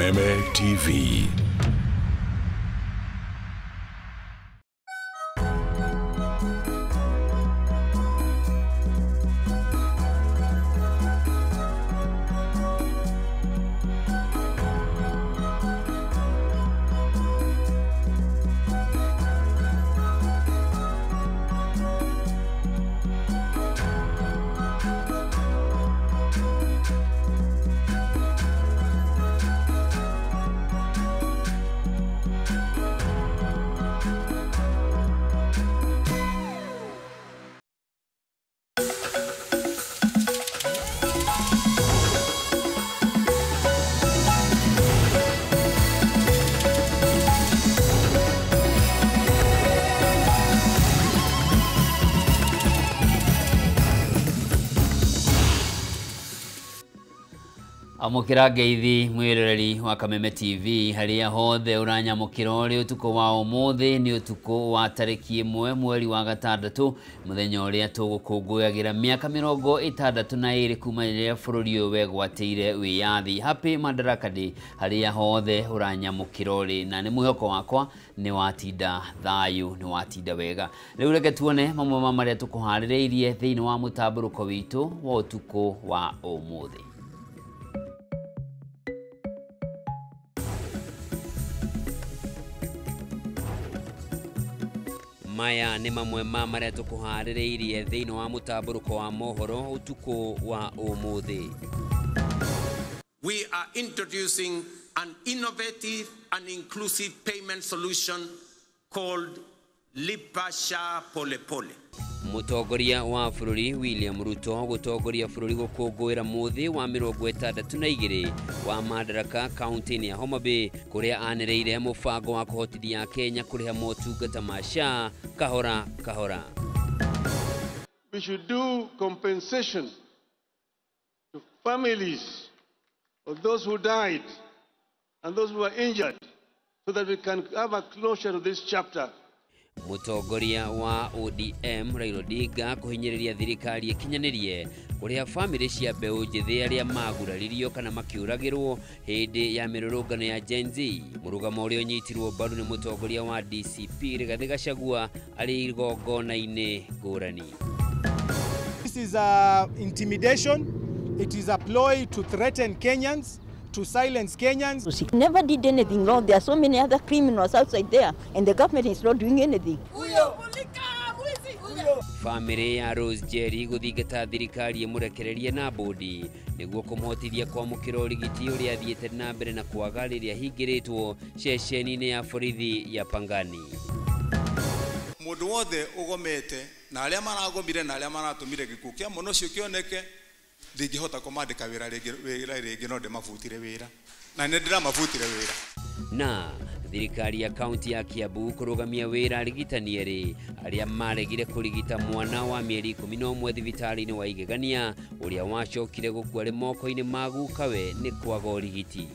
Kameme TV. Amukira ngeithi mwiroreri wa Kameme TV haria hothe uranyamukira uri utuko wa umuthi ni utuko wa tariki 1 mweri wa gatandatu muthenya uria tugukungũyagira miaka 62 kuma riria bururi uyu wegwatĩire wiyathi. Happy Madaraka Day haria hothe uranyamukira uri, na ni mwihoko wakwa ni watinda thayu, ni watinda wega. Riu reke tuone mamwe ma maria tukuharĩrĩirie thiini wa mutamburuko witu wa utuko wa umuthi. Maya ni mamwe ma maria tukuharĩrĩirie thiini wa mutamburuko wa mohoro utuko wa umuthi. We are introducing an innovative and inclusive payment solution called Lipa SHA Pole Pole. Mutongoria wa bururi William Ruto gutongoria bururi gukungũĩra muthi wa 62 wa Madaraka kaunti ya Homa Bay kuria anĩrĩire mubango wa kuhotithia Kenya kuriha motungata ma SHA kahora kahora. We should do compensation to families of those who died and those who were injured so that we can have a closure to this chapter. Mutongoria wa ODM Raila Odinga kuhinyĩrĩria thirikari ikinyanirie kuria family cia mbeũ njĩthĩ aria maguraririo kana makiuragirwo hindi ya mirurungano ya Gen Z. Murugamo uria unyitirwo mbaru ni mutongoria wa DCP Rigathi Gachagua ari igongona-inĩ ngũrani. This is intimidation. It is a ploy to threaten Kenyans, to silence Kenyans. She never did anything wrong. There are so many other criminals outside there, and the government is not doing anything. Family ya Rose Jerry guthingata thirikari imurekererie na bodi niguo kumhotithia kwamũkĩra ũrigiti uria athiĩte na mbere na kwaga rĩrĩa hingĩrĩtwo ceceni-inĩ ya borithi ya Pangani. Mũndũ wothe ũgomete na arĩa maragomire na arĩa maratũmire gĩkuũ kĩa mũno ũcio kĩoneke ndingĩhota kũmandĩka wĩra rĩngĩ no ndĩmabutire wĩra na nĩ ndĩramabutire wĩra. Na thirikari ya kaunti ya Kiambu kurugamia wĩra arigitani erĩ arĩa maregire kũrigita mwana wa mĩeri 11 thibitarĩ-inĩ wa Igegania ũrĩa wacokire gũkua arĩ moko-inĩ ma gukawe nĩ kwaga ũrigiti.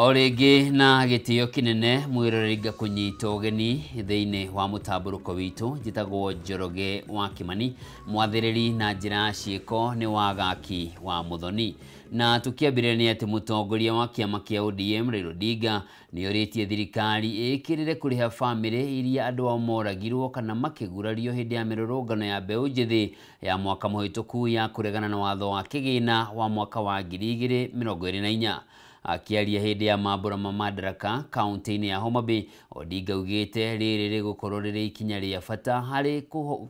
Orege na gĩtĩo kinene mwĩroreri kunyita ũgeni thĩinĩ wa mutamburuko witu njitagwo Njoroge wa Kimani mwathĩrĩri na njĩra ciĩko nĩ wagaki wa Muthoni. Na tukiambĩrĩria nĩ atĩ mutongoria wa kĩama kĩa ODM Raila Odinga nĩ orĩtie thirikari ĩkĩrĩre kũrĩha family iria andũ ao moragirwo kana makĩgurario hĩndĩ ya mĩrũrũngano ya mbeũ njĩthĩ ya mwaka mũhĩtũku ya kũregana na watho wa kĩgĩna wa mwaka wa 2024. Akiaria hindi ya mambura ma Madaraka kaunti-inĩ ya Homa Bay, Odinga augĩte rĩrĩ rĩgũkorwo rĩrĩ ikinya rĩa bata harĩ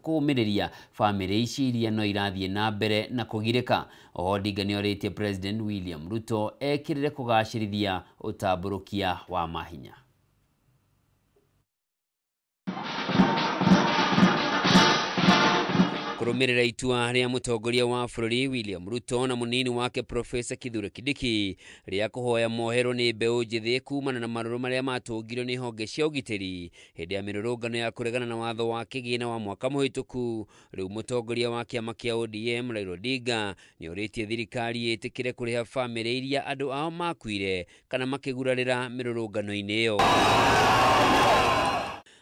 kũũmĩrĩria family ici iria no irathiĩ na mbere na kũgirĩka. Odinga nĩ orĩtie President William Ruto ekĩrĩre kũgacĩrithia ũtambũrũkia wa mahinya. kurumirira itua ria mutongoria wa bururi William Ruto na munini wake Profesa Kithure Kindiki ria kuhoya mohero ni mbeu njithi kumana na maruru maria matungirwo ni honge cia ugitiri hindi ya mirurungano ya kuregana na watho wa kigina wa mwaka muhituku. Riu mutongoria wa kiama kia ODM Raila Odinga ni uritie thirikari itikire kuriha family iria andu ao makuire kana makigurarira mirurungano-ini iyo.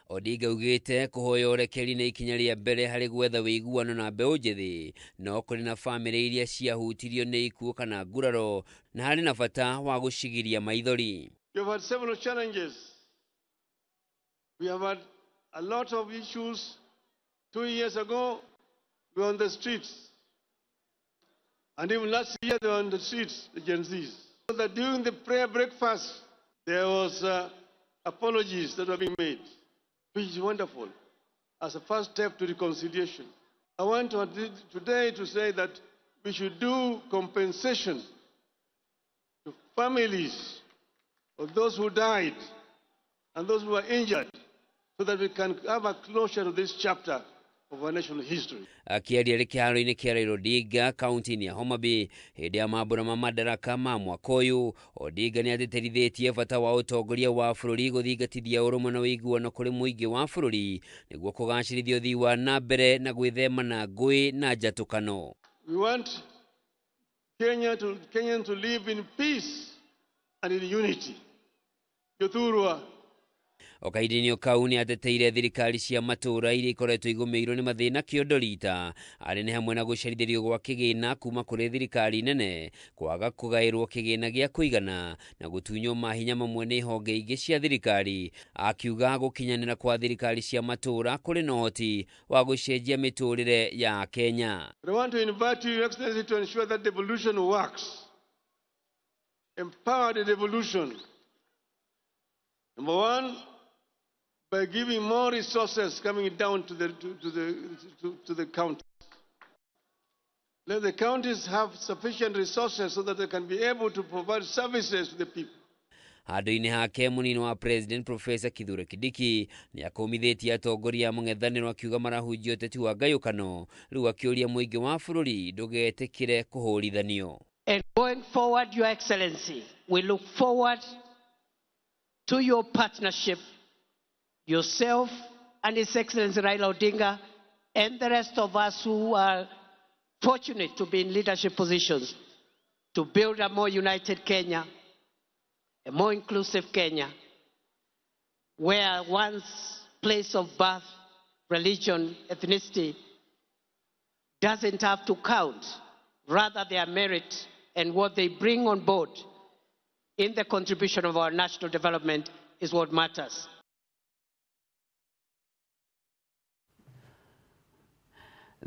Odinga ugite kuhoya urekeri na ikinya ria mbere hari gwetha wiguano na mbeu njithi no kuri na family iria ciahutirio ni ikuo kana nguraro na hari na bata wa gucigiria maithori. We have had several challenges. We have had a lot of issues. 2 years ago, we were on the streets. And even last year, they were on the streets, the Gen Zs. So that during the prayer breakfast, there was apologies that were being made, which is wonderful, as a first step to reconciliation. I want today to say that we should do compensation to families of those who died and those who were injured, so that we can have a closure to this chapter of our national history. Akiaria kiharo-ini kia Raila Odinga kaunti-ini ya Homa Bay hindi ya mambura ma madaraka ma mwaka uyu, Odinga ni atetirithitie bata wa utongoria wa bururi guthingatithia urumwe na wiguano kuri muingi wa bururi niguo kugacirithia uthii wa na mbere na gwithema na ngui na njatukano. We want Kenyans to live in peace and in unity. Yothurwa Okaidinio kau ni ateteire thirikari cia matura iria ikoretwo igumiirwo ni mathina kiondorita ari ni hamwe na gucerithirio gwa kigina kuma kuri thirikari nene, kwaga kugairwo kigina gia kuigana na gutunywo mahinya mamwe ni honge ingi cia thirikari, akiuga gukinyanira kwa thirikari cia matura kuri na uhoti wa gucenjia miturire ya Kenya. I want to invite you, Your Excellency, to ensure that devolution works. Empower the devolution. Number one, by giving more resources coming down to the counties. Let the counties have sufficient resources so that they can be able to provide services to the people. Handu-ini hake munini wa President Profesa Kithure Kindiki ni akomithitie atongoria mung'ethaniro akiuga marahunjia uteti wa ngayukano, riu akiuria muingi wa bururi ndugetikire kuhurithanio. And going forward, Your Excellency, we look forward to your partnership, yourself and His Excellency Raila Odinga and the rest of us who are fortunate to be in leadership positions to build a more united Kenya, a more inclusive Kenya, where one's place of birth, religion, ethnicity doesn't have to count. Rather, their merit and what they bring on board in the contribution of our national development is what matters.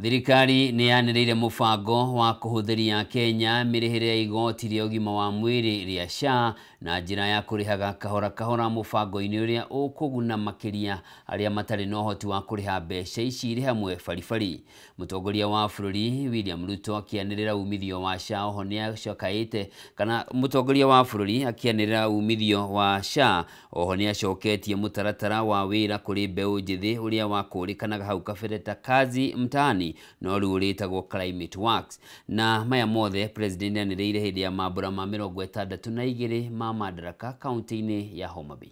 Thirikari ni yaniriire mubango wa kuhuthiria Kenya mirihire ya igoti ria ugima wa mwiri ria SHA na njira ya kurihaga kahora kahora mubango-ini uria ukuguna makiria aria matari na uhoti wa kuriha mbeca ici iri hamwe baribari. Mutongoria wa bururi William Ruto akianirira umithio wa SHA oho ni acokaite kana mutongoria wa bururi akianirira umithio wa SHA oho ni acoketie mutaratara wa wira kuri mbeu njithi uria wakurikanaga hau kabere ta kazi mtaani no riu uritagwo Climate Works. Na maya mothe president anirire hindi ya mambura ma 62 ma madaraka kaunti-ini ya Homa Bay.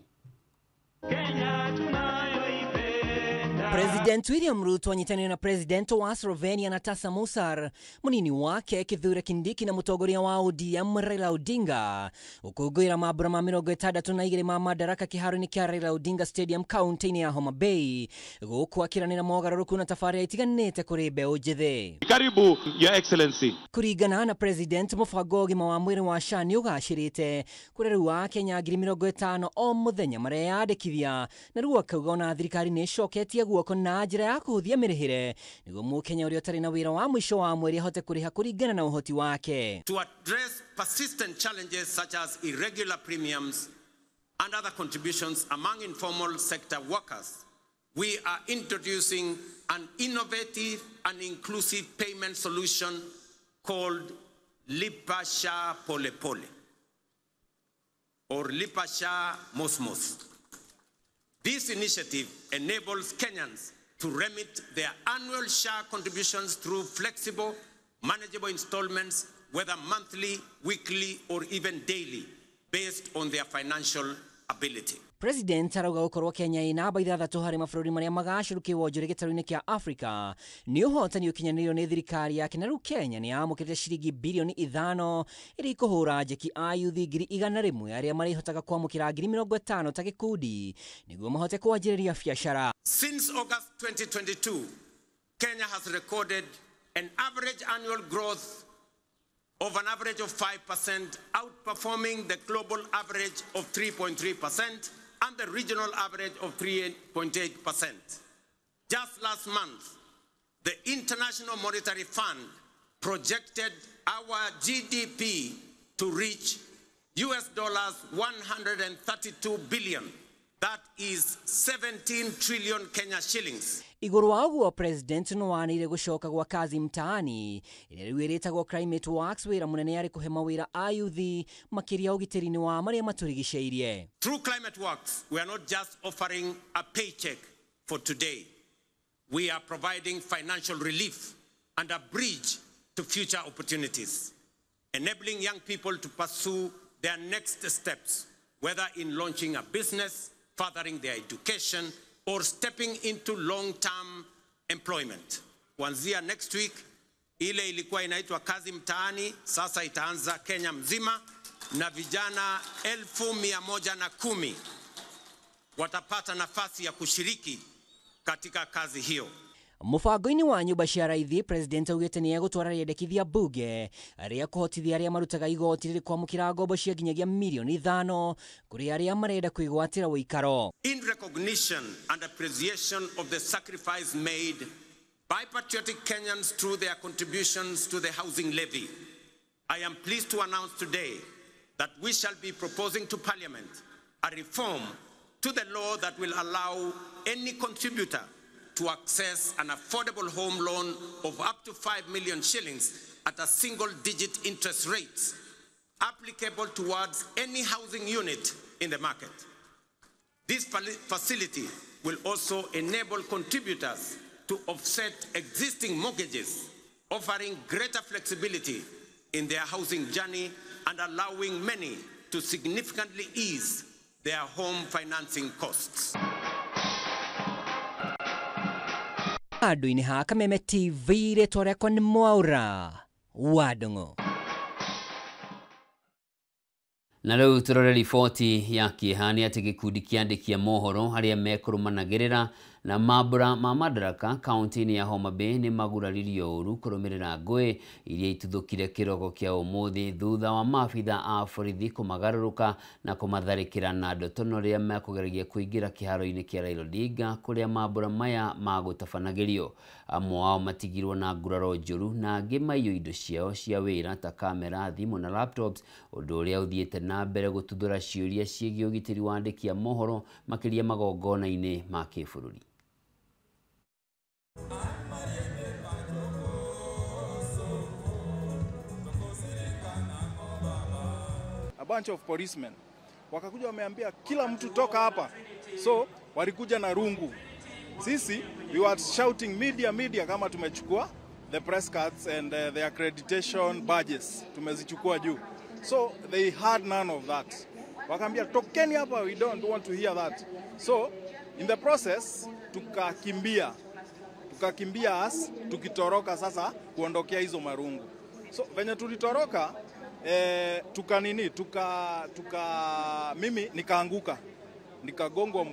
President William Ruto anyitanira na President wa Slovenia Nataša Musar, munini wake Kithure Kindiki na mutongoria wa ODM Raila Odinga ukugwira mambura ma 62 ma madaraka kiharo-ini kia Raila Odinga Stadium kaunti-ini ya Homa Bay guku akiranira mogaruruku na tafaria itiganite kuri mbeu njithi. Karibu, Your Excellency. Kuringana na President, mubango ugima wa mwiri wa SHA ni ugacirite kuri riu wa Kenya 50,000 o muthenya maria yandikithia, na riu akauga ona thirikari ni coketie guoko na njira ya kuhuthia mirihire niguo mukenya uria utari na wira wa mwisho wa mweri ahote kuriha kuringana na uhoti wake. To address persistent challenges such as irregular premiums and other contributions among informal sector workers, we are introducing an innovative and inclusive payment solution called Lipa SHA Pole Pole or Lipa SHA Mos Mos. This initiative enables Kenyans to remit their annual share contributions through flexible, manageable installments, whether monthly, weekly, or even daily, based on their financial ability. President arauga gukorwo Kenya ina namba 6 hari mabũrũri maria magacurukiwa wonjore gĩtarũ-inĩ kĩa Africa nĩ ũhotani ũkinyanĩrio nĩ thirikari yake, na rĩu Kenya nĩ yamũkĩrĩte ciringi bilioni 5 iria ikũhũra njeki a yuthi 100,000 arĩa marĩhotaga kwamũkĩra 50,000 ta gĩkundi nĩguo mahote kwanjĩrĩria biacara. Since August 2022, Kenya has recorded an average annual growth of an average of 5%, outperforming the global average of 3.3% and the regional average of 3.8%. Just last month, the International Monetary Fund projected our GDP to reach US dollars 132 billion. That is 17 trillion Kenya shillings. Iguru wa uguo president no wanire gucoka gwa kazi mtaani iria rĩu ĩrĩtagwo Climate Works, wĩra mũnene yarĩ kũhe mawĩra a yuthi makĩria ũgitĩri-inĩ wa marĩa matũrigicĩirie. Through Climate Works, we are not just offering a paycheck for today. We are providing financial relief and a bridge to future opportunities, enabling young people to pursue their next steps, whether in launching a business, furthering their education, or stepping into long-term employment. Kuanzia next week, ile ilikuwa inaitwa kazi mtaani, sasa itaanza Kenya mzima, na vijana 110,000 watapata nafasi ya kushiriki katika kazi hiyo. Mũbango-inĩ wa nyũmba cia raithi, president augĩte nĩ egũtwara rĩendekithia bunge arĩa kũhotithia arĩa marutaga igoti rĩrĩ kwamũkĩra ngombo cia nginyagia milioni 5 kũrĩ arĩa marenda kwĩgwatĩra ũikaro. In recognition and appreciation of the sacrifice made by patriotic Kenyans through their contributions to the housing levy, I am pleased to announce today that we shall be proposing to Parliament a reform to the law that will allow any contributor to access an affordable home loan of up to 5 million shillings at a single-digit interest rate, applicable towards any housing unit in the market. This facility will also enable contributors to offset existing mortgages, offering greater flexibility in their housing journey and allowing many to significantly ease their home financing costs. Andũ-inĩ ha Kameme TV rĩtwa rĩakwa nĩ Mwaura wa Ndung'u. Na rĩu tũrore riboti ya kĩhani atĩ gĩkundi kĩa andĩki a mohoro arĩa mekũrũmanagĩrĩra na mambura ma Madaraka kaunti-inĩ ya Homa Bay nĩ maguraririo ũru kũrũmĩrĩra ngũĩ iria ituthũkire kĩroko kĩa ũmũthĩ thutha wa maabitha a borithi kũmagarũrũka na kũmatharĩkĩra na ndotono rĩrĩa mekũgeragia kũingĩra kĩharo-inĩ kĩa Raila Odinga kũrĩa mambura maya magũtabanagĩrio. Amwe ao matigirwo na nguraro njũru na angĩ maiywo indo ciao cia wĩra ta kamera, thimũ na laptops, ũndũ ũrĩa ũthiĩte na mbere gũtuthũra ciũria ciĩgiĩ ũgitĩri wa andĩki a mohoro makĩria magongona-inĩ ma kĩbũrũri. A bunch of policemen wakakuja wameambia kila mtu toka hapa, so walikuja na rungu. Sisi we were shouting media kama tumechukua the press cards and the accreditation badges tumezichukua juu, so they had none of that. Wakaambia tokeni hapa, we don't want to hear that. So in the process tukakimbia as tukitoroka sasa kuondokea hizo marungu. So venye tulitoroka mimi nikaanguka, nikagongwa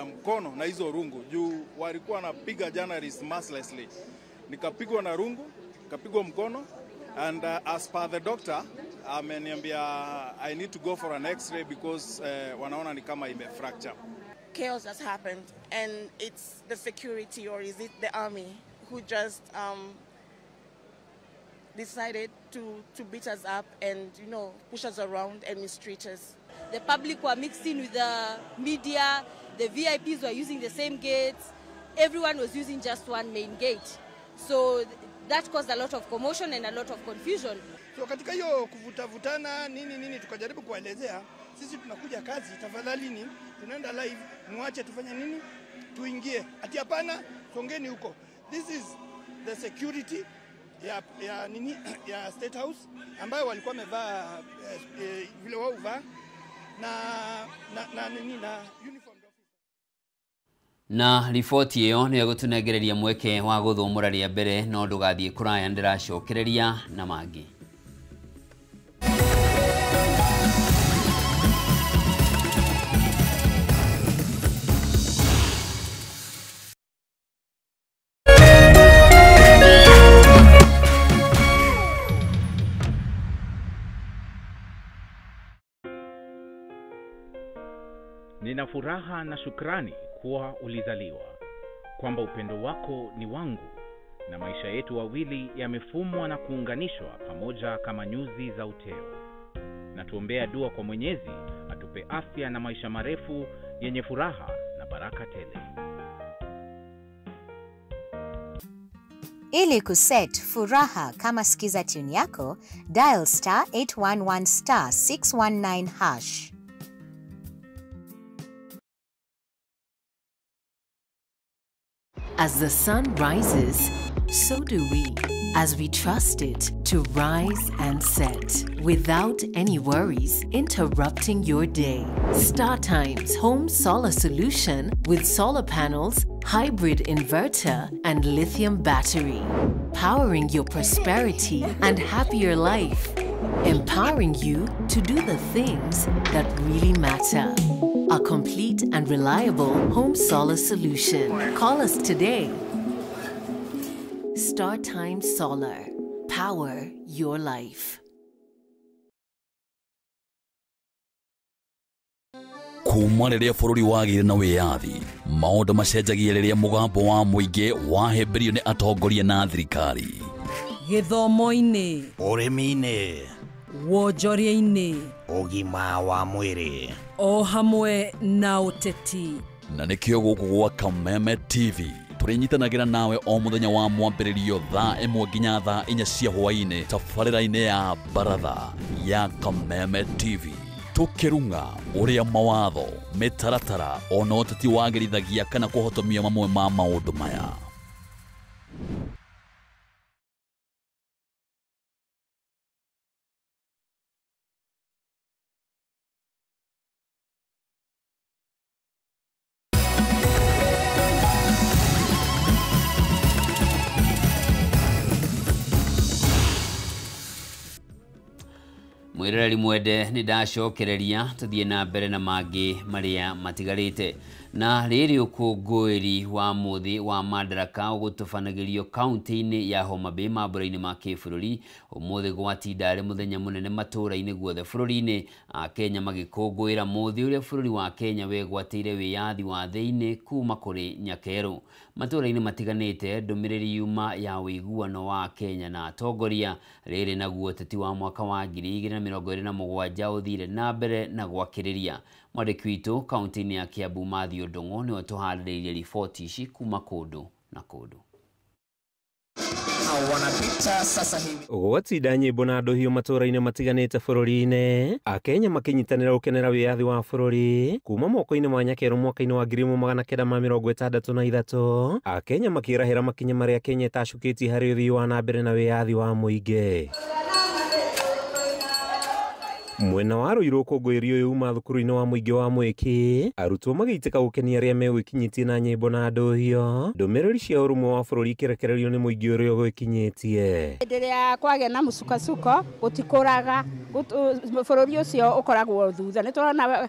mkono na hizo rungu juu walikuwa wanapiga journalists mercilessly. Nikapigwa na rungu, nikapigwa mkono, and as per the doctor ameniambia I need to go for an x-ray because wanaona ni kama ime fracture. Chaos has happened, and it's the security, or is it the army, who just decided to beat us up and, you know, push us around and mistreat us. The public were mixed in with the media, the VIPs were using the same gates, everyone was using just one main gate. So that caused a lot of commotion and a lot of confusion. So katika hiyo kuvutana nini tukajaribu kuelezea sisi tunakuja kazi, tafadhali tunaenda live, muache tufanye nini, tuingie. Ati hapana, songeni huko. This is the security ya State House ambayo walikuwa wamevaa vile wao vaa na uniform. Na riboti iyo ni gutunegereria mweke wa guthumura ria mbere no ndugathie kuraya ndiracokereria na mangi. Nina furaha na shukrani kuwa ulizaliwa, kwamba upendo wako ni wangu, na maisha yetu wawili yamefumwa na kuunganishwa pamoja kama nyuzi za uteo. Na tuombea dua kwa Mwenyezi atupe afya na maisha marefu yenye furaha na baraka tele. Ili kuset furaha kama sikiza tune yako, dial *811*619#. As the sun rises, so do we, as we trust it to rise and set without any worries interrupting your day. StarTimes Home Solar Solution with solar panels, hybrid inverter, and lithium battery, powering your prosperity and happier life, empowering you to do the things that really matter. A complete and reliable home solar solution. Call us today. StarTimes Solar. Power your life. Kuma riria bururi wagire na wiyathi, maundu macenjagia riria mugambo wa muingi wahemberio ni atongoria na thirikari. Githomo-ini, urimi-ini, wonjoria-ini, ugima wa mwiri, o hamwe na uteti. Na nikio guku gwa Kameme TV turinyitanagĩra nawe o muthenya wa mwambĩrĩrio thaa 1 nginya thaa 4 cia hwaĩ-inĩ tabarĩra-inĩ ya Baratha ya Kameme TV, tukirunga uria mawatho mitaratara ona ũteti wagĩrithagia kana kuhotomia mamwe ma maũndũ maya. Mwirereri mwende ni ndacokereria tuthie na mbere na mangi maria matigarite. Na riri ukungwiri wa muthi wa Madaraka ugutufanagirio kaunti-ini ya Homa Bay mambura-ini ma kibũrũri umuthi gwatinda ari muthenya munene matura-ini guothe bũrũri-ini. Kenya magikungwira muthi uria bũrũri wa Kenya wegwatĩire wiyathi wa thĩinĩ kuma kuri nyakeru. Matura-ini matiganite ndumiriri yuma ya wiguano wa Kenya na atongoria riri naguo ũteti wa mwaka wa 2027 uthire na mbere na gwakĩrĩria. Mwandĩki witũ kaunti-ini ya Kiambu Mathew Ndung'u niwe tuharĩrĩirie riboti ici kuma kũndũ na kũndũ. Wanapita sasa hivi gwatinda nyĩmbo na ndũhiũ matũra-inĩ matiganĩte bũrũri-inĩ, Akenya makinyitanĩra gũkenera wĩyathi wa bũrũri kuma moko-inĩ ma nyakeru mwaka-inĩ wa 1963. Akenya makĩrahĩra makinya marĩa Kenya ĩtacukĩtie harĩ ũthii wa na mbere na wĩyathi wa mũingĩ. Mwena wa Ruiru ũkũngũĩri ũyũ uma thukuru-inĩ wa mũingĩ wa Mwiki, arutwo magĩitĩka gũkenia arĩa megwĩkinyĩtie na nyĩmbo na ndũhiũ, ndũmĩrĩri cia ũrũmwe wa bũrũri ikĩrekererio nĩ mũingĩ ũrĩa ũgwĩkinyĩtie. Hĩndĩ ĩrĩa kwagĩa na mũcukasuko gũtikũraga, bũrũri ũcio ũkoragwo thutha. Nĩ tũrona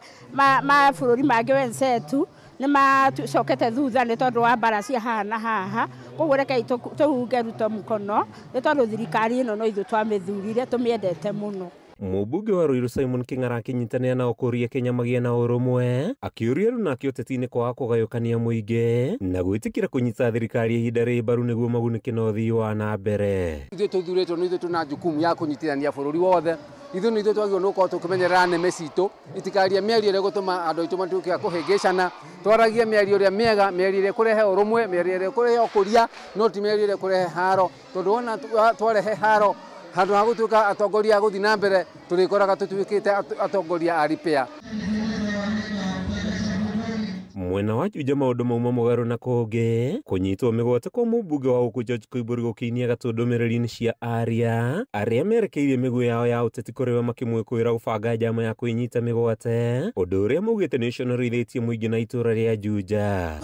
mabũrũri mangĩ wenzetu nĩ macokete thutha nĩ tondũ wa mbara cia haha na haha. Koguo rekei tũhunge ruto mũkono nĩ tondũ thirikari ĩno no ithuĩ twamĩthurire tũmĩendete mũno. Mũmbunge wa Ruiru Simon King'ara akinyitanĩra na ũkũria Kenya magĩe na ũrũmwe, akĩũria runake ũteti-inĩ kwaga kũgayũkania mũingĩ na gwĩtĩkĩra kũnyita thirikari ihinda rĩ mbaru nĩguo magunĩke na ũthii wa na mbere. Ithuĩ tũthurĩtwo nĩ ithuĩ tũna jukumu ya kũnyitithania bũrũri wothe. Ithuĩ nĩ ithuĩ twagĩrĩirwo nĩ gũkorwo tũkĩmenyerera nĩme citũ, itikaria mĩario ĩrĩa ĩgũtũma andũ aitũ matuĩke a kũhĩngĩcana. Twaragie mĩario ĩrĩa mĩega, mĩario ĩrĩa ĩkũrehe ũrũmwe, mĩario ĩrĩa ĩkũrehe ũkũria, no ti mĩario ĩrĩa ĩkũrehe haro, tondũ wona twarehe haro handu ha gutuika atongoria guthi na mbere turikoraga tutuikite atongoria a repair. mwena wa Juja maundu mauma mugaru na konge kunyitwo migwate kwa mubunge wa Huku George Koimburi gukinyia gatondo mereri-ini cia aria aria merekeirie miguu yao ya uteti kuriwe makimwikwira gubanga njama ya kwinyita migwate undu uria maugite ni uconorithitie muingi na itura ria Juja.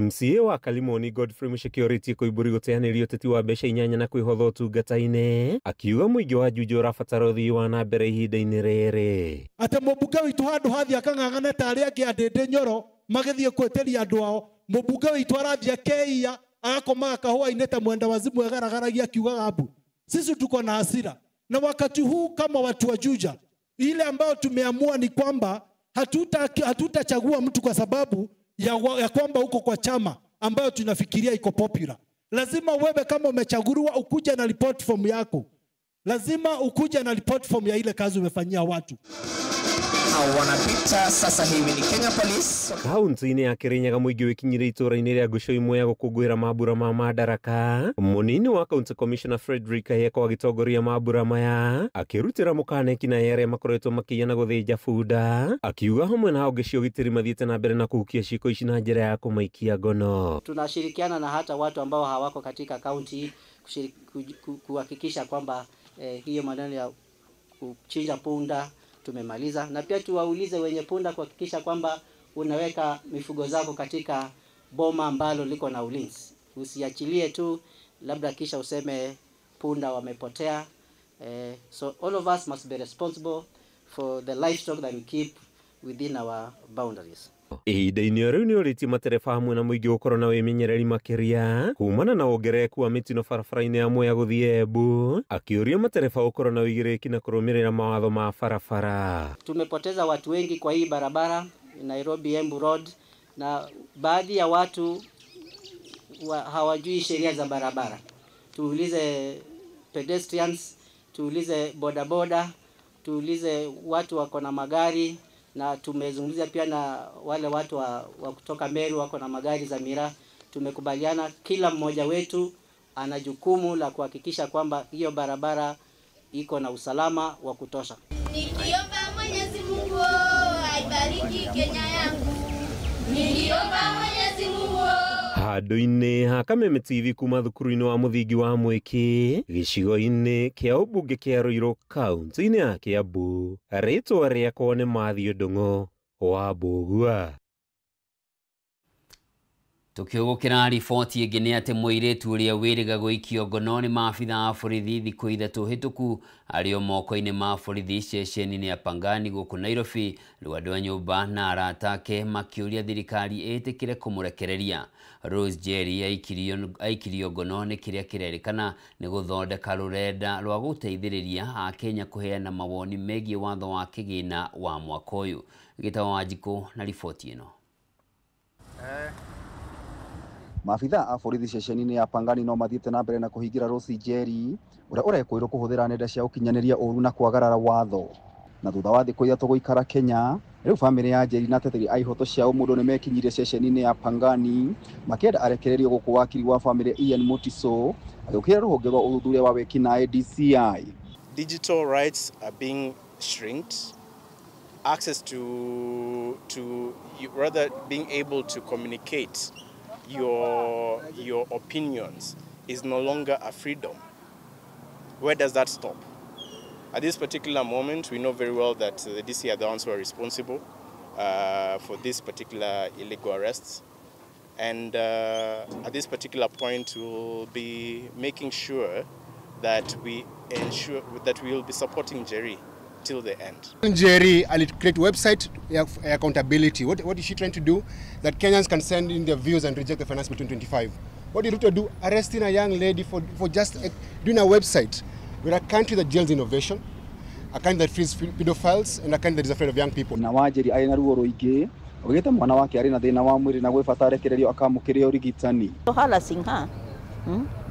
MCA wa Kalimoni Godfrey Mucekio Koimburi guteaniria uteti wa mbeca 8 na kwihotha utungata-ini akiuga muingi wa Juja urabatara uthii wa na mbere ihinda-ini riri ate mubunge witu handu hathi akang'ang'ana ta aria angi andinde nyoro magithie kweteria andu ao mubunge witu arathia keia agakoma kahua-ini ta mwenda wazimu egaragaragia akiugaga mbu sisi tuko na hasira na wakati huu kama watu wa Juja ile ambao tumeamua ni kwamba hatutachagua mtu kwa sababu ya kwamba uko kwa chama ambayo tunafikiria iko popular. Lazima wewe kama umechaguliwa ukuje na report form yako. Lazima ukuje na report form ya ile kazi umefanyia watu. Wanapita sasa hivi ni Kenya Police. Kaunti-ini ya Kirinyaga muingi wikinyire itura-ini ria Guco imwe ya gukungwira mambura ma madaraka. Munini wa County Commissioner Frederick Ayeko agitongoria mambura maya akirutira mukaneki na aria makoretwo makiyana guthinja bunda akiuga hamwe na honge cia ugitiri mathiete na mbere na kuhukia ciiko ici na njira ya kumaikia ngono. Tunashirikiana na hata watu ambao hawako katika kaunti kuhakikisha kwamba hiyo maneno ya kuchinja punda tumemaliza, na pia tuwaulize wenye punda kuhakikisha kwamba unaweka mifugo zako katika boma ambalo liko na ulinzi. Usiachilie tu labda kisha useme punda wamepotea. So all of us must be responsible for the livestock that we keep within our boundaries. Ihinda-ini riu ni uritie matereba hamwe na muingi gukorwo na wimenyereri makiria kumana na wongerereku wa mitino barabara-ini amwe ya guthii Embu akiuria matereba gukorwo na wigiriki na kurumirira mawatho ma barabara. Tumepoteza watu wengi kwa hii barabara Nairobi Embu Road, na baadhi ya watu hawajui sheria za barabara. Tuulize pedestrians, tuulize bodaboda, tuulize watu wako na magari, na tumezungumzia pia na wale watu wa kutoka Meru wako na magari za miraa. Tumekubaliana kila mmoja wetu ana jukumu la kuhakikisha kwamba hiyo barabara iko na usalama wa kutosha. Nikiomba Mwenyezi Mungu aibariki Kenya yangu. Nikiomba Mwenyezi Mungu. Handu-ini ha Kameme TV kuma thukuru-ini wa muthingi wa Mwiki gicigo-ini kia ubunge kia Ruiru kaunti-ini ya Kiambu. Ritwa riakwa ni Mathew Ndung'u wa Mbugua. Tukiugukira riboti ingi ni ati muiritu uria wiriga guikio ngono ni maabitha a borithi thiku ithatu hituku ario moko-ini ma borithi ceceni-ini ya Pangani guku Nairobi, riu andu a nyumba na arata ake makiuria thirikari itikire kumurekereria. Rose Njeri aikirio ngono ni kiria kirerikana ni guthondeka rurenda rwa guteithiriria a Kenya kuheana mawoni megie watho wa kigina wa mwaka uyu. Gitawa Wanjiku na riboti ino. Maabitha a borithi ceceni-ini ya Pangani no mathiete na mbere na kuhingira Rose Njeri uria urekwirwo kuhuthira nenda cia ukinyaniria uru na kwagarara watho. Na thutha wa thiku ithatu guikara Kenya, riu family ya Njeri na ateteri a ihoto cia umundu ni mekinyirie ceceni-ini ya Pangani makienda arekererio guku wakiri wa family Ian Mutiso agukira ruhonge rwa uthuthuria wa wekinaĩ DCI. Digital rights are being shrinked. Access to rather being able to communicate your opinions is no longer a freedom. Where does that stop? At this particular moment, we know very well that the DCI are the ones who are responsible for this particular illegal arrests. And at this particular point, we will be making sure that we ensure that we will be supporting Njeri till the end. Njeri create website accountability. What is she trying to do? That Kenyans can send in their views and reject the finance bill 2025. What did Ruto do? Arresting a young lady for just doing a website. We're a country that jails innovation, a country that frees pedophiles, and a country that is afraid of young people. Na Wanjeri aina ruo ruingi ugite mwana wake ari na thina wa mwiri na gwibata arekererio akamukiria urigitani. Hala Singha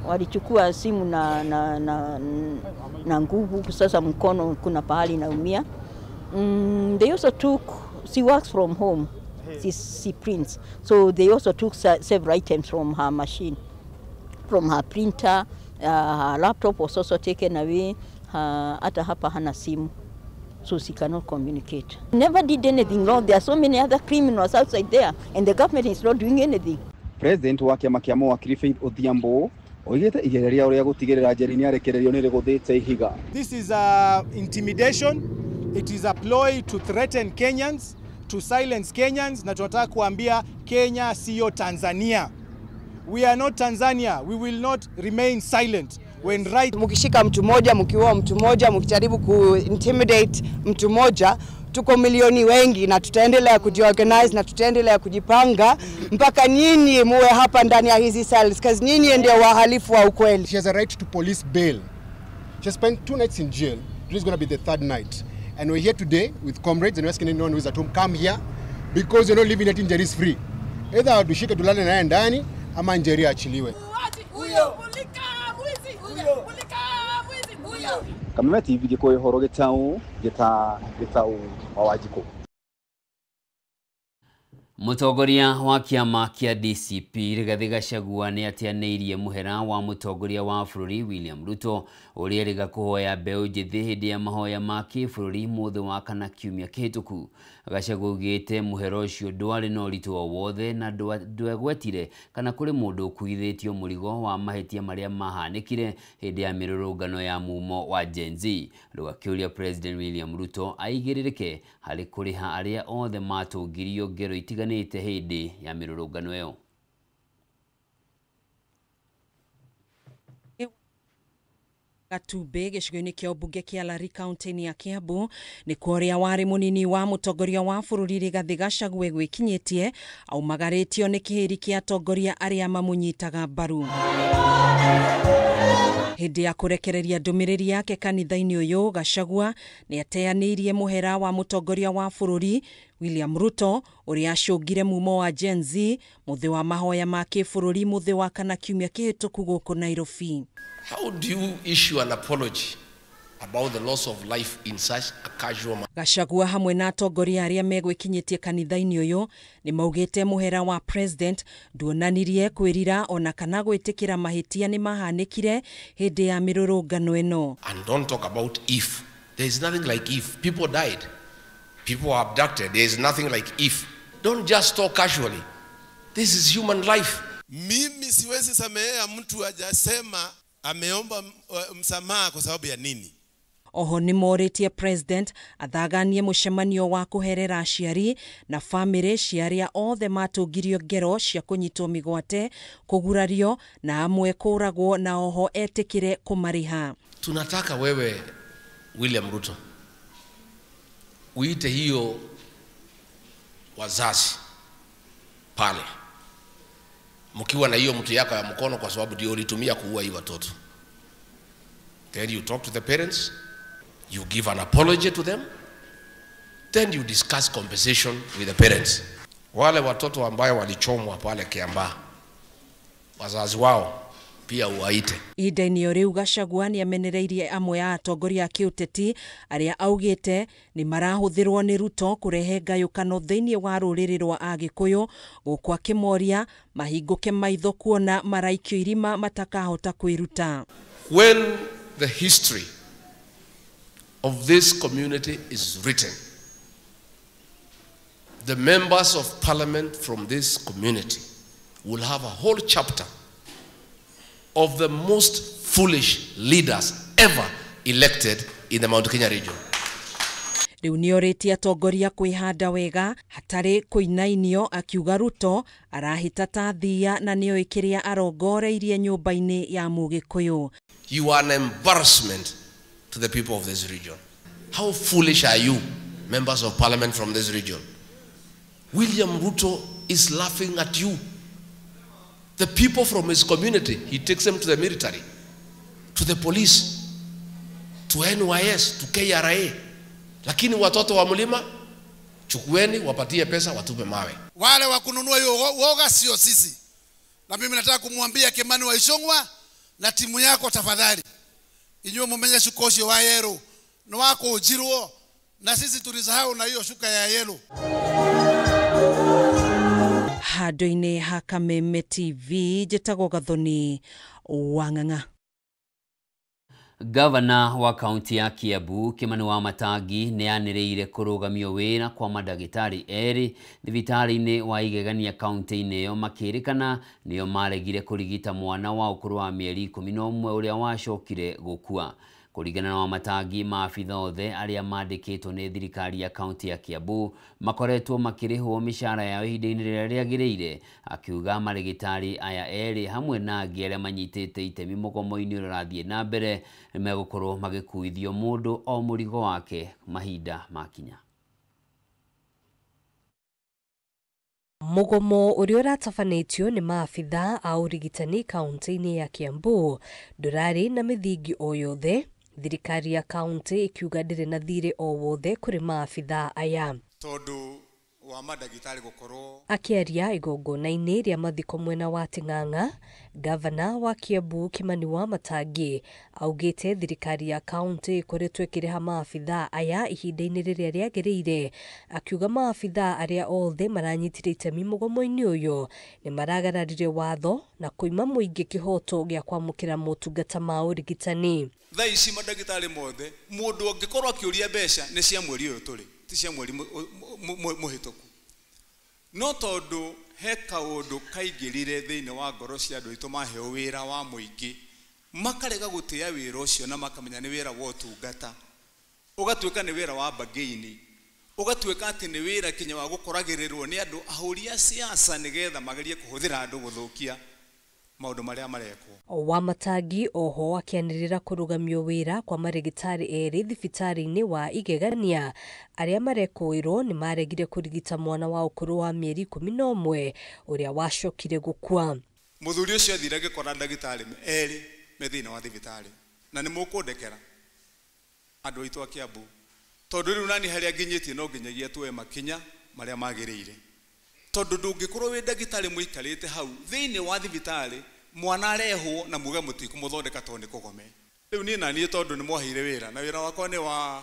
walichukua simu na nguvu, sasa mkono kuna pahali naumia. They also took, she works from home, she prints, so they also took several items from her machine, from her printer. Her laptop was also taken away. Hata hapa hana simu. so she cannot communicate. Never did anything wrong. There are so many other criminals outside there, and the government is not doing anything. President wa kiama kia mawakiri Faith Odhiambo oigete igereria uria gutigirira njeri ni arekererio ni riguthite ihiga. This is intimidation. It is a ploy to threaten Kenyans, to silence Kenyans, na tunataka kuambia Kenya sio Tanzania. We are not Tanzania. We will not remain silent. When right, mukishika mtu moja, mkiua mtu moja, mkijaribu ku-intimidate mtu moja, tuko milioni wengi na tutaendelea kujiorganize na tutaendelea kujipanga mpaka nyinyi muwe hapa ndani ya hizi cells, because nyinyi ndio wahalifu wa ukweli. She has a right to police bail. She spent 2 nights in jail. This is going to be the 3rd night. And we're here today with comrades and we're asking anyone who is at home, come here, because you're not living it in Njeri is free. Either tushike tulale naye ndani ama Njeri achiliwe. Kameme TV giko ihoro gitau Wawajiko. Mutongoria wa kiama kia DCP Rigathi Gachagua ni atianĩirie muhera wa mutongoria wa bũrũri William Ruto ũrĩa rĩga kũhoya mbeũ njĩthĩ hĩndĩ ya mahoya ma kĩbũrũri mũthĩ wa kana kiumia kĩhĩtũku. Gachagua augĩte muhera ũcio ndwarĩ na ũritũ o wothe na ndwegwetire kana kũrĩ mũndũ ũkuithĩtio mũrigo wa mahĩtia marĩa mahanĩkire hĩndĩ ya mĩrũrũngano ya mumo wa Gen Z. Rũgakĩũria President William Ruto aigĩrĩrĩke harĩ kũrĩha arĩa othe matũngirio ngero itiganĩte hĩndĩ ya mĩrũrũngano ĩyo. Gatumbe gĩcigo-inĩ kĩa ũmbunge kĩa Lari kaunti-inĩ ya Kiambu nĩ kũrĩa warĩ mũnini wa mũtongoria wa bũrũri Rigathi Gachagua gwĩkinyĩtie aumagarĩtio nĩ kĩhĩri kĩa atongoria arĩa mamũnyitaga mbaru. Hĩndĩ ya kũrekereria ndũmĩrĩri yake kanitha-inĩ ũyũ, Gachagua nĩ ateanĩirie mũhera wa mũtongoria wa bũrũri William Ruto ũrĩa acũngire mumo wa Gen Z mũthĩ wa mahoya ma kĩbũrũri mũthĩ wa kana kiumia kĩhĩtũku gũkũ Nairobi. How do you issue an apology about the loss of life in such a casual manner? Gachagua hamwe na atongoria arĩa megwĩkinyĩtie kanitha-inĩ ũyũ nĩ maugĩte mũhera wa president nduonanirie kwĩrira ona kana gwĩtĩkĩra mahĩtia nĩ mahanĩkire hĩndĩ ya mĩrũrũngano ĩno. And don't talk about if. There is nothing like if. People died. People were abducted. There is nothing like if. Don't just talk casually. This is human life. Mimi siwezi samehea mtu hajasema ameomba msamaha kwa sababu ya nini. Oho nĩ morĩtie president athaganie mũcemanio wa kũherera aciari na famĩrĩ cia arĩa othe matũngirio ngero cia kũnyitwo mĩgwate, kũgurario na amwe kũragwo na oho etĩkĩre kũmarĩha. Tunataka wewe William Ruto uite hiyo wazazi pale mkiwa na hiyo mtu yako ya mkono kwa sababu ndio ulitumia kuua hii watoto. Then you talk to the parents, you give an apology to them, then you discuss compensation with the parents. Wale watoto ambao walichomwa pale Kiambaa, wazazi wao pia uwaite. Ihinda-inĩ rĩu Gachagua nĩ amenereirie amwe a atongoria a kĩũteti arĩa augĩte nĩ marahũthĩrwo nĩ Ruto kũrehe ngayũkano thĩinĩ wa rũrĩrĩ rwa Agĩkũyũ, gũkũ akĩmoria mahingũke maitho kuona maraikio irima matakahota kwĩruta. When the history of this community is written, the members of parliament from this community will have a whole chapter of the most foolish leaders ever elected in the Mount Kenya region. Rĩu nĩ orĩtie atongoria kwĩhanda wega hatarĩ kũinainio, akiuga Ruto arahĩta ta thia na nĩoĩ kĩrĩa arongoreirie nyũmba-inĩ ya Mũgĩkũyũ. You are an embarrassment to the people of this region. How foolish are you, members of parliament from this region? William Ruto is laughing at you. The people from his community, he takes them to the military, to the police, to NYS, to KRA. Lakini watoto wa mlima, chukueni, wapatie pesa, watupe mawe. Wale wa kununua hiyo woga sio sisi. Na mimi nataka kumwambia Kimani wa Ichung'wah na timu yako tafadhali. Inyuo mumenye shukoshi wa yero. Na wako ujirwo. Na sisi tulisahau na hiyo shuka ya yelo. Handũ-inĩ ha Kameme TV njĩtagwo Gathoni Wang'ang'a. Gavana wa kaunti ya Kiambu Kimani Wamatangi nĩ anĩrĩire kũrũgamio wĩra kwa madagĩtarĩ erĩ thibitarĩ-inĩ wa Igegania kaunti-inĩ ĩyo makĩrĩkana nĩo maregire kũrigita mwana wa ũkũrũ wa mĩeri 11 ũrĩa wacokire gũkua. Kũringana na Wamatangi, maabitha othe arĩa mandĩkĩtwo nĩ thirikari ya kaunti ya Kiambu makoretwo makĩrĩhwo mĩcara yao ihinda-inĩ rĩrĩa rĩagĩrĩire, akiuga marigitari aya erĩ hamwe na angĩ arĩa manyitĩte itemi mũgomo-inĩ ũrĩa ũrathiĩ na mbere megũkorwo magĩkuithio mũndũ o mũrigo wake mahinda makinya. Mugomo ũrĩa ũratabanĩtio nĩ maabitha a ũrigitani kaunti-inĩ ya Kiambu ndũrarĩ na mĩthingi o yothe. Thirikari ya kaunti ikiuga ndĩrĩ na thirĩ o wothe kũrĩ maabitha aya. Tondũ wa madagĩtarĩ gũkorwo akĩaria igongona-inĩ rĩa mathiko mwena wa Ting'ang'a, gavana wa Kiambu Kimani Wamatangi augĩte thirikari ya kaunti ĩkoretwo ĩkĩrĩha maabitha aya ihinda-inĩ rĩrĩa rĩagĩrĩire, akiuga maabitha arĩa othe maranyitire itemi mũgomo-inĩ ũyũ nĩ maragararire watho na kũima mũingĩ kĩhoto gĩa kwamũkĩra motungata ma ũrigitani. Thaa ici madagĩtarĩ mothe mũndũ angĩkorwo akĩũria mbeca nĩ cia mweri ũyũ tũrĩ, ti cia mweri mũhĩtũku. No tondũ he kaũndũ kaingĩrire thĩinĩ wa ngoro cia andũ aitũ maheo wĩra wa mũingĩ, makarega gũtĩa wĩra ũcio na makamenya nĩ wĩra wa ũtungata, ũgatuĩka nĩ wĩra wa bargain, ũgatuĩka atĩ nĩ wĩra kinya wa gũkoragĩrĩrwo nĩ andũ ahũri a siasa nĩgetha magerie kũhũthĩra andũ gũthũkia maũndũ marĩa marekwo. Wamatangi oho akĩanĩrĩra kũrũgamio wĩra kwa marigitari erĩ thibitarĩ-inĩ wa Igegania arĩa marekũĩrwo nĩ maregire kũrigita mwana wa ũkũrũ wa mĩeri 11 ũrĩa wacokire gũkua. Mũthuri ũcio athire agĩkora ndagĩtarĩ erĩ me thĩinĩ wa thibitarĩ na nĩ mũkũndekera andũ aitũ a Kiambu, tondũ rĩu nani harĩa nginyĩtie no nginyagia tuoe makinya marĩa magĩrĩire. Tondũ ndũngĩkorwo wĩ ndagĩtarĩ mũikarĩte hau thĩinĩ wa thibitarĩ mwana arehwo na muge mũtikũmũthondeka tondũ nĩ kũgome. Rĩu niĩ naniĩ tondũ nĩ mwaheire wĩra na wĩra wakwa nĩ wa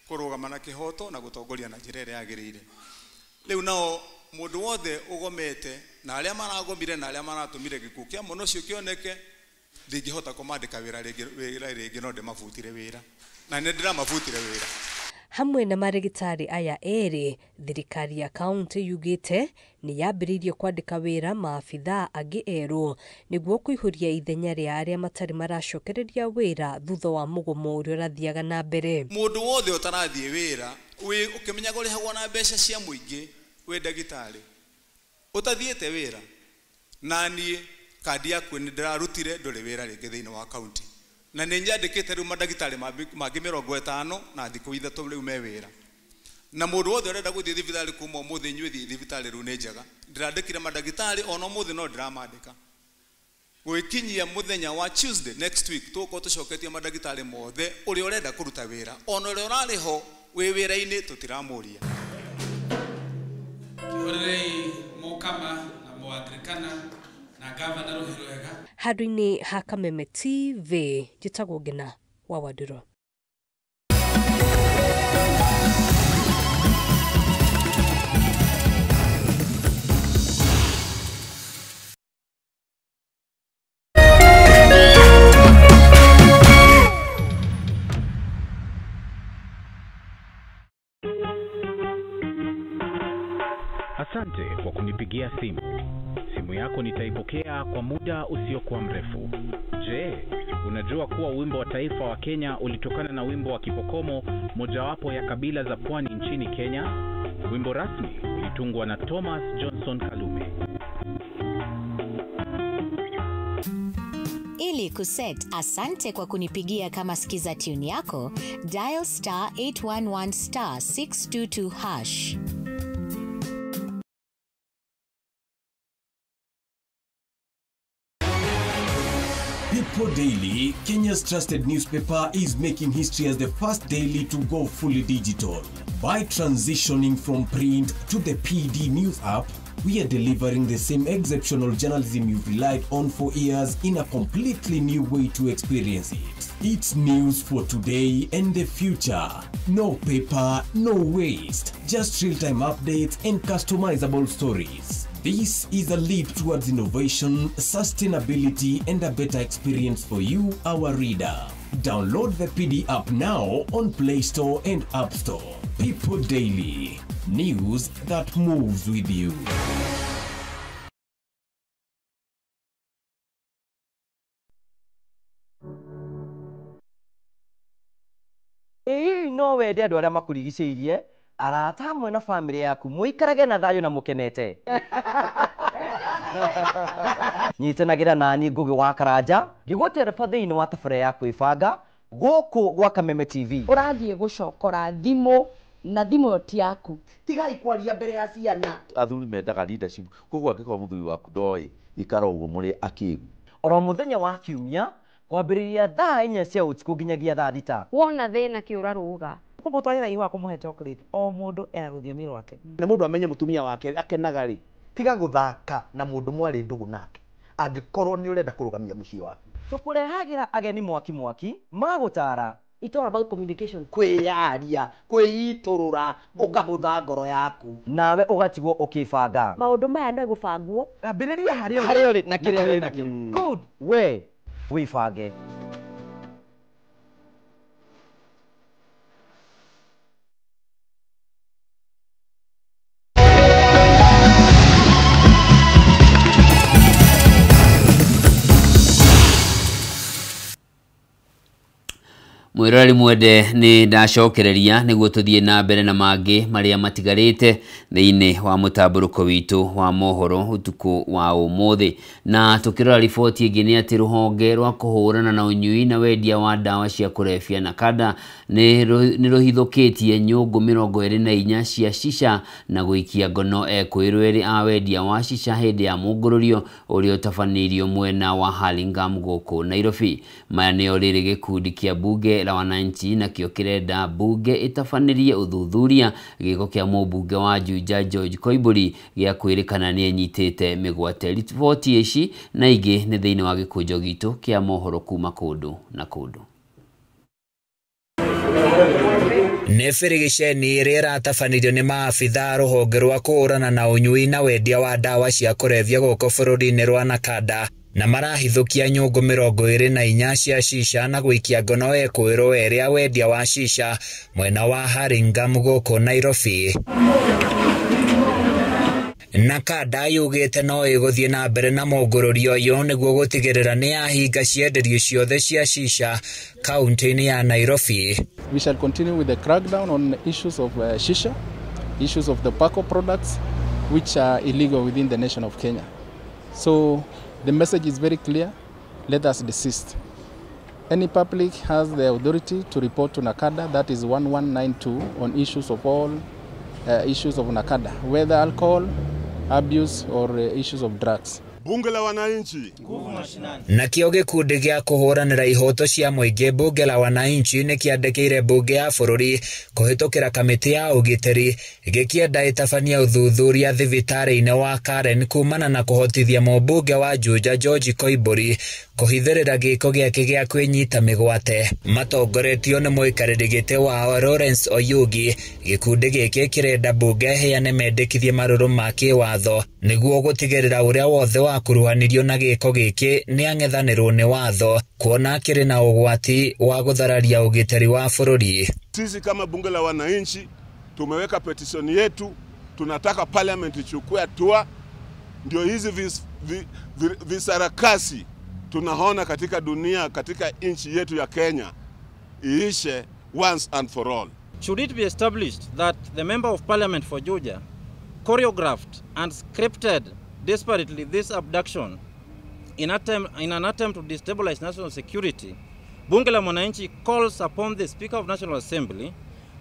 kũrũgama na kĩhoto na gũtongoria na njĩra ĩrĩa yagĩrĩire. Rĩu nao mũndũ wothe ũgomete na arĩa maragomire na arĩa maratũmire gĩkuũ kĩa mwana ũcio kĩoneke, ndingĩhota kũmandĩka wĩra rĩngĩ no ndĩmabutire wĩra na nĩ ndĩramabutire wĩra. Hamwe na marigitari aya erĩ, thirikari ya kaunti yugĩte nĩ yambĩrĩirie kwandĩka wĩra maabitha angĩ erũ nĩguo kũihũria ithenya rĩa arĩa matarĩ maracokereria wĩra thutha wa mũgomo ũrĩa ũrathiaga na mbere. Mũndũ wothe ũtarathiĩ wĩra ũkĩmenyaga ũrĩhagwo na mbeca cia mũingĩ wĩ ndagĩtarĩ ũtathiĩte wĩra, na niĩ kandi yaku nĩ ndĩrarutire ndũrĩ wĩra rĩngĩ thĩinĩ wa kaunti na nĩ nyandĩkĩte rĩu madagĩtarĩ mangĩ 50 na thikũ 3 rĩu me wĩra. Na mũndũ wothe ũrenda gũthiĩ thibitarĩ kuma ũmũthĩ inyuĩ thiĩ thibitarĩ rĩu nĩ njega. Ndĩrandĩkire madagĩtarĩ ona ũmũthĩ no ndĩramandĩka. Gwĩkinyia mũthenya wa Tuesday next week tũgũkorwo tũcoketie madagĩtarĩ mothe ũrĩa ũrenda kũruta wĩra ona ũrĩa ũrarĩ ho wĩ wĩra-inĩ tũtiramũria. Kĩhũrĩrei mũkama na mũangirikana na gavana Rohero wega. Handũ-inĩ ha Kameme TV, njĩtagwo Ngina wa Waduro. Asante kwa kunipigia simu. Simu yako nitaipokea kwa muda usiokuwa mrefu. Je, unajua kuwa wimbo wa taifa wa Kenya ulitokana na wimbo wa Kipokomo, mojawapo ya kabila za pwani nchini Kenya? Wimbo rasmi ulitungwa na Thomas Johnson Kalume. Ili kuset asante kwa kunipigia kama skiza tune yako, dial *811 *622 hash. People Daily, Kenya's trusted newspaper, is making history as the first daily to go fully digital. By transitioning from print to the PD News app, we are delivering the same exceptional journalism you've relied on for years in a completely new way to experience it. It's news for today and the future. No paper, no waste. Just real-time updates and customizable stories. This is a leap towards innovation, sustainability, and a better experience for you, our reader. Download the PD app now on Play Store and App Store. People Daily. News that moves with you. No wende andu aria makurigicĩirie arata hamwe na family yaku muikarage na thayo na mukenete nyitanagira nani Ngugi wa Karanja ngigũtereba thĩinĩ wa thabara ya kwĩbanga gũkũ gwa Kameme TV. Ũrathiĩ gũcokora thimũ na thimũ ti yaku. Tigai kwaria mbere ya ciana. Athuri mendaga leadership. Koguo angĩkorwo mũthuri waku ndoĩ ikara ũguo mũrĩ akĩĩgu. Oro mũthenya wa Kiumia kwambĩrĩria thaa 4 cia ũtukũ nginyagia thaa 6. Wona thĩna kĩũra rũga. Koguo twagĩrĩirwo iwa kũmũhe chocolate o mũndũ ena rũthiomi rwake. Na mũndũ amenye mũtumia wake akenaga rĩ. Tiga gũthaka na mũndũ mwarĩ ndũgũ nake. Angĩkorwo nĩ ũrenda kũrũgamia mũciĩ waku. Tũkũrehagĩra ageni mwaki magũtara. It's all about communication. Kwĩyaria, kwĩitũrũra, ũkahũtha ngoro yaku. Nawe ũgatigwo ũkĩbanga. Maũndũ maya no gũbangwo. Ambĩrĩria harĩa ũrĩ na kĩrĩa wĩ nakĩo. Good. We wĩbange. Mwirori mwende ni ndacokereria niguo tuthie na mbere na mangi maria matigarite thiini wa mutamburuko witu wa mohoro utuku wa umuthi na tukirora riboti ingi ni ati ruhonge rwa kuhurana na unyui na wendia wa dawa cia kurefia na kada ni ruhithukitie nyungu 24 cia shisha na guikia ngono ekwirweri a wendia wa shisha hindi ya mungururio uri utafanirio mwena wa Hurlingham guku Nairobi. Maya ni oriri gikundi kia bunge la wananchi na kio kirenda bunge itafanirie uthuthuria giko kia mũmbunge wa Juja George Koimburi gĩa kwĩrĩkana nĩ enyitĩte mĩgwate. Riboti ici na ingĩ nĩ thĩinĩ wa gĩkũnjo gitu kia mohoro kuma kũndũ na kũndũ. Nefirigisheni rĩrĩa tabanirio nĩ maabitha rũhonge rwa kũhũrana na ũnyui na wendia wa dawa cia kũrebia gũkũ bũrũri-inĩ rwa Nakada na marahithukia nyũngũ 24 cia shisha na gũikia ngono ekwĩrwo a wendia wa shisha mwena wa Hurlingham gũkũ Nairobi. Nakada yugĩte no ĩgũthiĩ na mbere na mũngũrũrio ũyũ nĩguo gũtigĩrĩra nĩ yahinga cienderio ciothe cia shisha kaunti-inĩ ya Nairobi. We shall continue with the crackdown on issues of shisha, issues of the tobacco products which are illegal within the nation of Kenya. So the message is very clear. Let us desist. Any public has the authority to report to Nakada, that is 1192, on issues of all issues of Nakada, whether alcohol, abuse or issues of drugs. Bunge la wananchi. Nakio gĩkundi gĩa kũhũranĩra ihoto cia mũingĩ bunge la wananchi nĩ kĩandĩkĩire bunge ya bũrũri kũhĩtũkĩra kamĩtĩ ya ũgitĩri gĩkĩenda ĩtabania ũthuthuria thibitarĩ-inĩ wa Karen kumana na kũhotithia mũmbunge wa Juja George Koimburi kũhithĩrĩra gĩko gĩake gĩa kwĩnyita mĩgwate. Matongoretio nĩ mũikarĩri gĩtĩ wao Lawrence Oyugi. Gĩkundi gĩkĩ kĩrenda bunge heane mendekithie marũrũ ma kĩwatho nĩguo gũtigĩrĩra ũrĩa wothe wa kuruhanirio na gĩko gĩkĩ nĩ ang'ethanĩrwo nĩ watho kuona kĩrĩ na ũgwati wa gũthararia ũgitĩri wa bũrũri. Sisi kama bunge la wananchi tumeweka petition yetu, tunataka parliament ichukue hatua ndio hizi visarakasi tunaona katika dunia, katika nchi yetu ya Kenya iishe once and for all. Should it be established that the member of parliament for Juja choreographed and scripted desperately this abduction in an attempt to destabilize national security, Bunge la Mwananchi calls upon the Speaker of National Assembly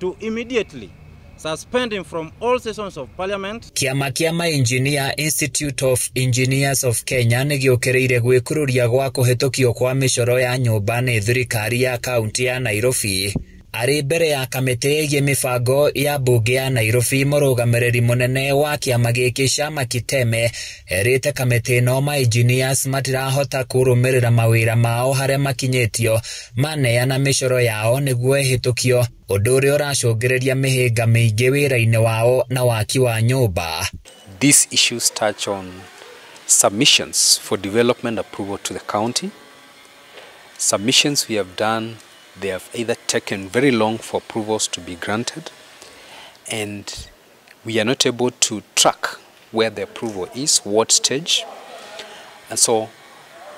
to immediately suspend him from all sessions of parliament. Kiama kia Engineer Institute of Engineers of Kenya nĩgĩũkĩrĩire gwĩkururia gwa kũhĩtũkio kwa mĩcoro ya nyũmba nĩ thirikari ya kaunti ya Nairobi. Arĩ mbere ya kamĩtĩ ĩgiĩ mĩbango ya bunge ya Nairobi, mũrũgamĩrĩri mũnene wa kĩama gĩkĩ Shama Kiteme erĩte kamĩtĩ ĩno ma engineers matirahota kũrũmĩrĩra mawĩra mao harĩa makinyĩtio maneana mĩcoro yao nĩguo ĩhĩtũkio, ũndũ ũrĩa ũracũngĩrĩria mĩhĩnga mĩingĩ wĩra-inĩ wao na waki wa nyũmba. These issues touch on submissions for development approval to the county. Submissions we have done, they have either taken very long for approvals to be granted, and we are not able to track where the approval is, what stage. And so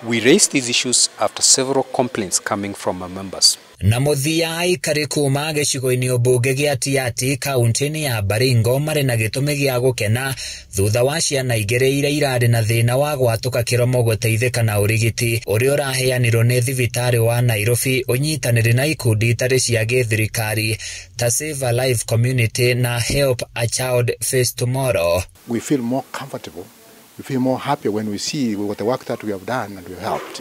we raised these issues after several complaints coming from our members. Na muthia aikari kuma gicigo-ini ubunge gia Tiaty kaunti-ini ya Baringo mari na gitumi gia gukena thutha wa ciana igiri iria irari na thina wa gwatuka kiromo guteithika na urigiti uria uraheanirwo ni thibitari wa Nairobi unyitaniri na ikundi itari cia githirikari ta Save a Life Community na Help a Child Face Tomorrow. We feel more comfortable, we feel more happy when we see what the work that we have done and we have helped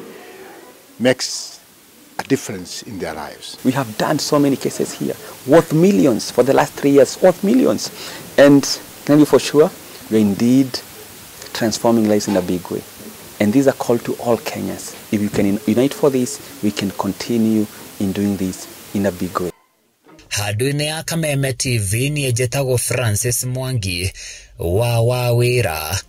makes a difference in their lives. We have done so many cases here, worth millions for the last 3 years, worth millions. And can you for sure, we are indeed transforming lives in a big way. And these are called to all Kenyans. If you can unite for this, we can continue in doing this in a big way. Handu-ini ya Kameme TV ni ejetagwo Francis Mwangi wa Wawira.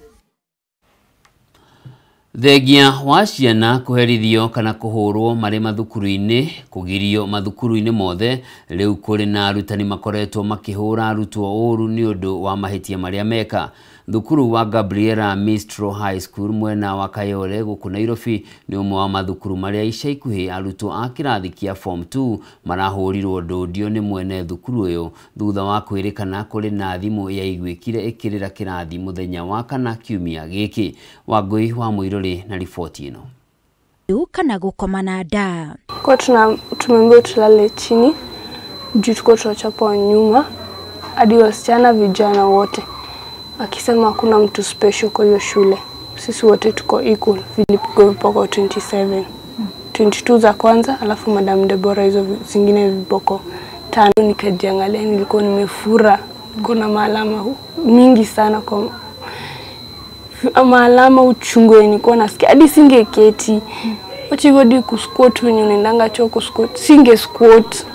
Thengia wa ciana kuherithio kana kuhurwo mari mathukuru-ini kugirio mathukuru-ini mothe riu kuri na arutani makoretwo makihura arutwo uru ni undu wa mahitia maria meka. Thukuru wa Gabriela Mistro High School mwena wa Kayole guku Nairobi ni umwe wa mathukuru maria ica ikuhi arutwo a kirathi kia form 2 marahurirwo ndudio ni mwene thukuru uyu thutha wa kwirikana kuri na thimu ya igwikire ikirira kirathi muthenya wa kana kiumia giki. Wangui wa Muiruri na ripoti ino. Kana gukoma na nda. Kwa tumeambiwa tulale chini juu tuko tunachapwa nyuma hadi wasichana vijana wote. Akisema hakuna mtu special kwa hiyo shule. Sisi wote tuko equal. Vilipigwa vipoko 27. 22 za kwanza alafu Madam Deborah hizo zingine vipoko 5. Nikajiangalia nilikuwa nimefura. Kuna maalama mingi sana kwa maalama uchungu nilikuwa nasikia hadi singeketi. Wachigodi kusquat wenye unaendanga choo kusquat singe squat.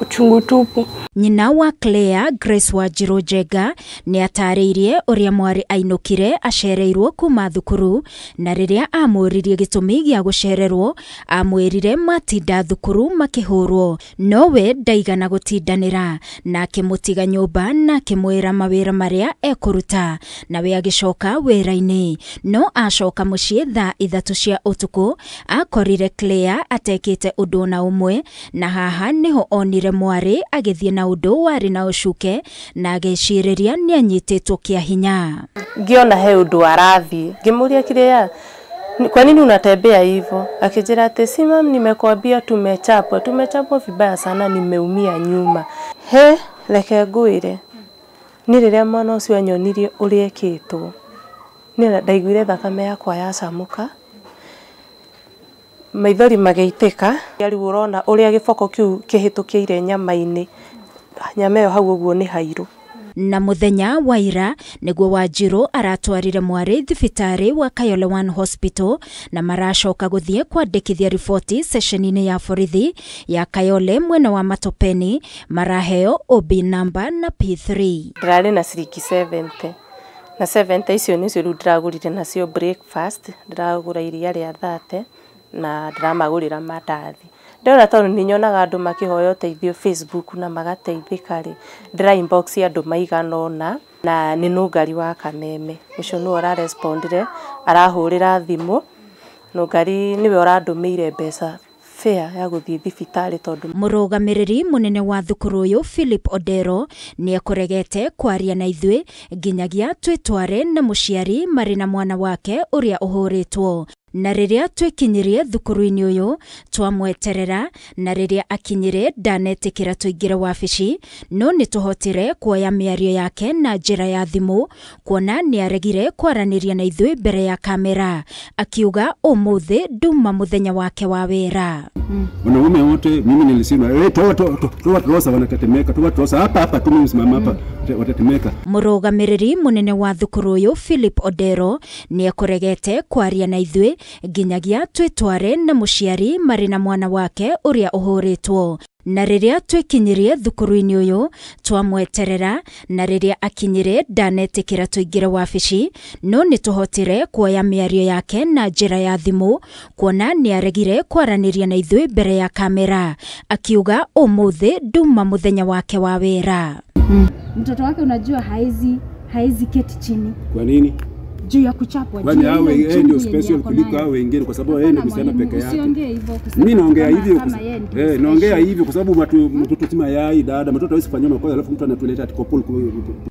Uchungu tupu. Nyina wa Claire Grace Wanjiru Jega ni ataririe uria mwari ainukire acereirwo kuma thukuru na riria amuririe gitumi gia gucererwo amwirire matinda thukuru makihurwo nowe ndaigana gutindanira na akimutiga nyumba na akimwira mawira maria ekuruta nawe agicoka wira-ini no acoka mucii thaa 3 cia utuku akorire Claire atekite undu na umwe na haha niho onire mwari agithie na undu wari na ucuke na ageciriria ni anyititwo kia hinya. Ngiona he undu arathi ngimuria kiria kwa nini unatembea hivyo? Akijira ati si mam, nimekwambia tumechapwa vibaya sana, nimeumia nyuma. He reke ngwire ni riria mwana ucio anyonirie uria ekitwo ni ndaiguire thakame yakwa yacamuka maithori mageitika yari urona uria giboko kiu kihitukiire nyama-ini nyameyo hau uguo ni hairu. Na muthenya wa ira niguo Wanjiru aratwarire mwari thibitari wa Kayole 1 Hospital na maracoka guthie kwandikithia riboti session-ini ya borithi ya Kayole mwena wa Matopeni maraheo OB number na P3. Ndirari na ciringi 70 na 70 icio nicio ndiragurire nacio breakfast, ndiragura iria ria 30 na ndiramagurira mandathi. Ndona tondu ninyonaga andu makihoya uteithio Facebook na magateithika ri ndira inbox andu maiganona na ni Nungari wa Kameme ucio no ara respondire arahurira thimu Nungari niwe urandumire mbeca fare ya guthii thibitari tondu murugamiriri munene wa thukuru uyu Philip Odero ni akuregete kwaria na ithui nginyagia twitware na muciari mari na mwana wake uria uhuritwo na riria twikinyirie thukuru-ini uyu twamweterera na riria akinyire ndanetikira tuingire wabici no ni tuhotire kuoya miario yake na njira ya thimu kuona ni aregire kwaraniria na ithui mbere ya kamera akiuga umuthi nduma muthenya wake wa wira. Wanaume wote mimi nilisema toa wanatetemeka toa hapa tumesimama hapa watatemeka. Murugamiriri munene wa thukuru uyu Philip Odero ni akuregete kwaria na ithui nginyagia twitware na muciari mari na mwana wake uria uhuritwo na riria twekinyirie thukuru-ini uyu twamweterera na riria akinyire ndanetikira tuingire wabici no nituhotire kuoya miario yake na njira ya thimu kuona niaregire kwaraniria na ithui mbere ya kamera akiuga umuthi nduma muthenya wake wa wira. Mtoto wake unajua haizi keti chini. Kwa nini? Juu ya kuchapwa. Kwani hawe ndio special kuliko hao wengine kwa sababu yeye ndio msichana peke yake. Usiongee hivyo mimi naongea hivyo naongea hivyo kwa sababu mtoto tima yai dada mtoto hawezi kufanya makosa alafu mtu anatuleta tikopol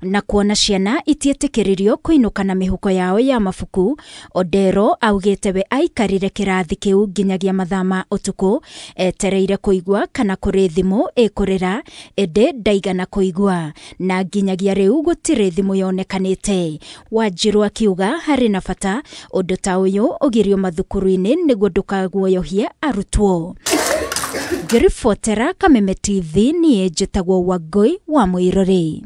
na kuona ciana itietikiririo kuinuka na mihuko yao ya mafuku. Odero augite we aikarire kirathi kiu nginyagia mathama utuku etereire kuigwa kana kuri thimu ikurira ende ndaigana kuigwa na nginyagia riu gutire thimu yonekanite. Wanjiru akiuga hari na bata undu ta uyu ugirio mathukuru-ini niguo ndukaguoyohie arutwo. Ngiribotera Kameme TV ni njitagwo Wangui wa Muirori.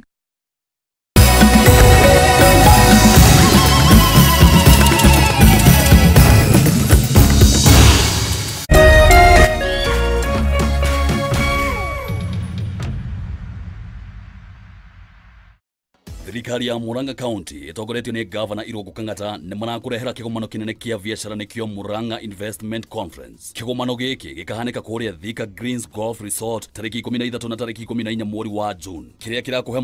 Thirikari ya Murang'a County itogoretio ni Governor Irungu Kang'ata ni marakurehera kigomano kinene kia biashara nikio Murang'a Investment Conference. Kigomano giki gikahanika kuria Thika Greens Golf Resort tariki 13 na tariki 14 mweri wa June. Kiria kirakuhe